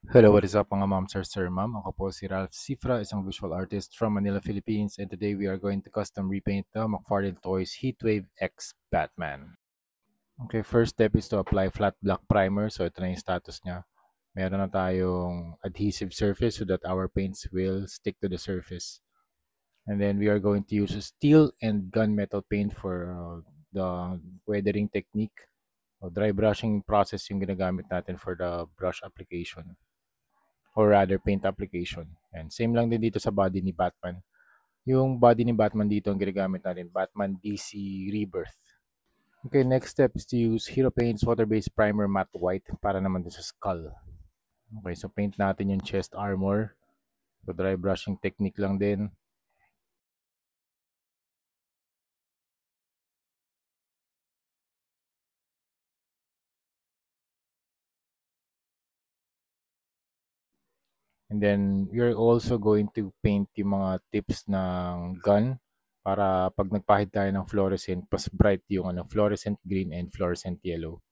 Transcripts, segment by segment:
Hello, what is up mga ma'am, sir, ma'am? Ako po si Ralph Cifra, isang visual artist from Manila, Philippines, and today we are going to custom repaint the McFarlane Toys Heatwave X Batman. Okay, first step is to apply flat black primer. So ito na yung status niya. Meron na tayong adhesive surface so that our paints will stick to the surface. And then we are going to use a steel and gunmetal paint for the weathering technique. So dry brushing process yung ginagamit natin for the brush application. Or rather paint application. And same lang din dito sa body ni Batman. Yung body ni Batman dito ang ginagamit natin, Batman DC Rebirth. Okay, next step is to use Hero Paint's water-based primer matte white para naman din sa skull. Okay, so paint natin yung chest armor. So dry brushing technique lang din. And then you're also going to paint yung mga tips ng gun para pag nagpahid tayo ng fluorescent, mas bright yung fluorescent green and fluorescent yellow.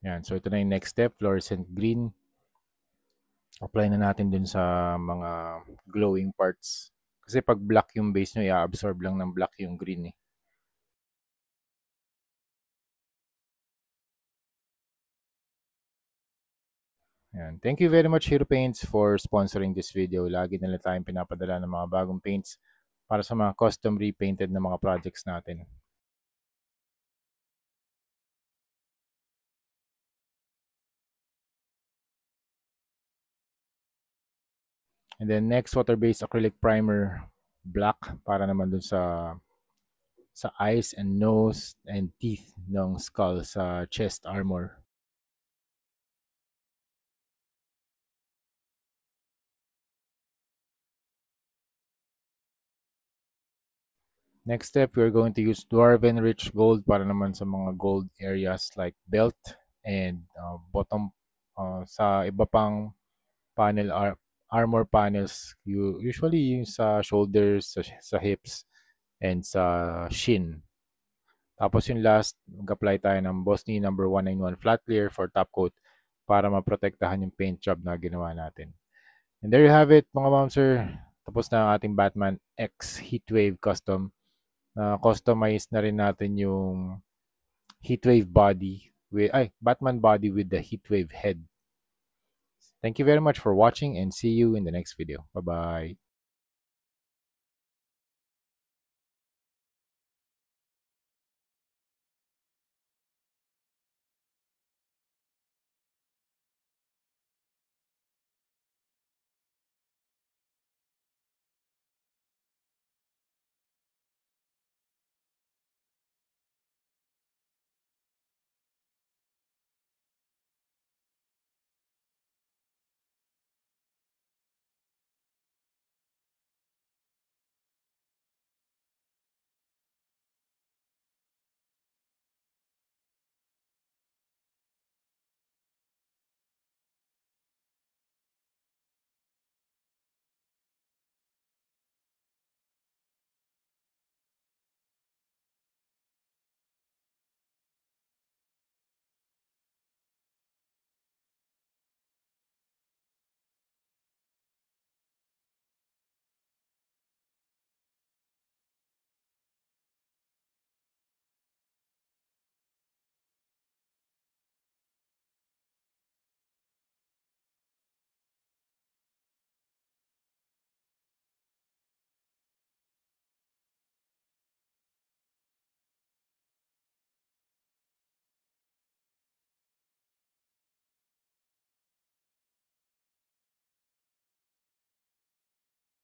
Yan. So, ito na yung next step, fluorescent green. Apply na natin dun sa mga glowing parts. Kasi pag black yung base nyo, i-absorb lang ng black yung green eh. Yan. Thank you very much, Hero Paints, for sponsoring this video. Lagi nila tayong pinapadala ng mga bagong paints para sa mga custom repainted na mga projects natin. And then next, water-based acrylic primer, black, para naman dun sa eyes and nose and teeth ng skull sa chest armor. Next step, we're going to use Dwarven Rich Gold para naman sa mga gold areas like belt and bottom sa iba pang armor panels. Usually yung sa shoulders, sa hips, and sa shin. Tapos yung last, mag-apply tayo ng Bosni number 191 flat clear for top coat para maprotektahan yung paint job na ginawa natin. And there you have it mga ma'am sir. Tapos na ang ating Batman X Heatwave Custom. Customize na rin natin yung Heatwave body Batman body with the Heatwave head. Thank you very much for watching and see you in the next video. Bye-bye.